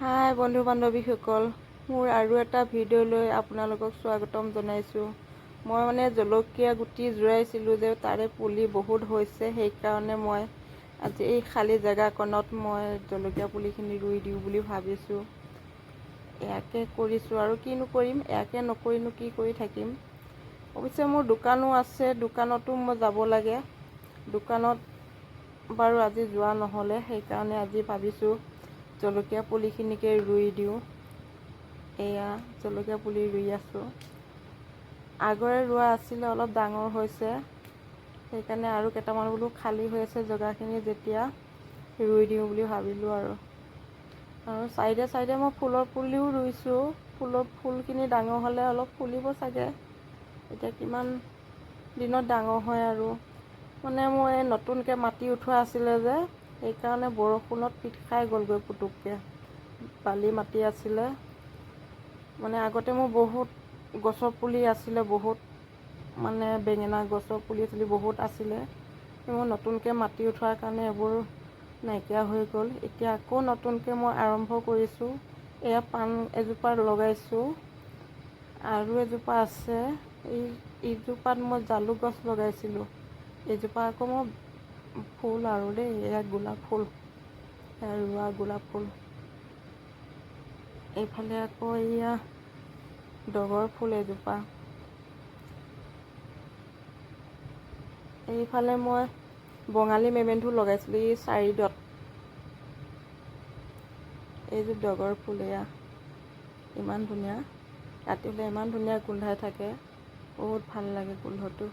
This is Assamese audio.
হাই বন্ধু বান্ধৱীসকল, মোৰ আৰু এটা ভিডিঅ'লৈ আপোনালোকক স্বাগতম জনাইছোঁ। মই জলকীয়া গুটি জোৰাইছিলোঁ যে তাৰে পুলি বহুত হৈছে, সেইকাৰণে মই আজি এই খালী জেগাকণত মই জলকীয়া পুলিখিনি ৰুই দিওঁ বুলি ভাবিছোঁ। ইয়াকে কৰিছোঁ আৰু কিনো কৰিম, ইয়াকে নকৰিনো কি কৰি থাকিম। অৱশ্যে মোৰ দোকানো আছে, দোকানতো মই যাব লাগে। দোকানত বাৰু আজি যোৱা নহ'লে, সেইকাৰণে আজি ভাবিছোঁ জলকীয়া পুলিখিনিকে ৰুই দিওঁ। এয়া জলকীয়া পুলি ৰুই আছোঁ। আগৰে ৰোৱা আছিলে, অলপ ডাঙৰ হৈছে, সেইকাৰণে আৰু কেইটামান বোলো খালী হৈ আছে জেগাখিনি, যেতিয়া ৰুই দিওঁ বুলি ভাবিলোঁ আৰু চাইডে চাইডে মই ফুলৰ পুলিও ৰুইছোঁ। ফুলখিনি ডাঙৰ হ'লে অলপ ফুলিব চাগে। এতিয়া কিমান দিনত ডাঙৰ হয় আৰু মোৰ এই নতুনকৈ মাটি উঠোৱা আছিলে যে, সেইকাৰণে বৰষুণত পিট খাই গ'লগৈ পুটুককৈ। বালি মাটি আছিলে, আগতে মোৰ বহুত গছৰ পুলি আছিলে, বহুত বেঙেনা গছৰ পুলি বহুত আছিলে। মোৰ নতুনকৈ মাটি উঠোৱাৰ কাৰণে এইবোৰ নাইকিয়া হৈ গ'ল। এতিয়া আকৌ নতুনকৈ মই আৰম্ভ কৰিছোঁ। এয়া পাণ এজোপা লগাইছোঁ, আৰু এজোপা আছে। এইজোপাত মই জালুক গছ লগাইছিলোঁ। এইজোপা আকৌ মই ফুল আৰু দেই, এয়া গোলাপ ফুল, ৰোৱা গোলাপ ফুল। এইফালে আকৌ এয়া ডগৰ ফুল এজোপা। এইফালে মই বঙালী মেমেন্থো লগাইছিলোঁ, এই চাইডত। এইযোৰ ডগৰ ফুল, এয়া ইমান ধুনীয়া, ৰাতি হ'লে ইমান ধুনীয়া গোন্ধাই থাকে, বহুত ভাল লাগে গোন্ধটো।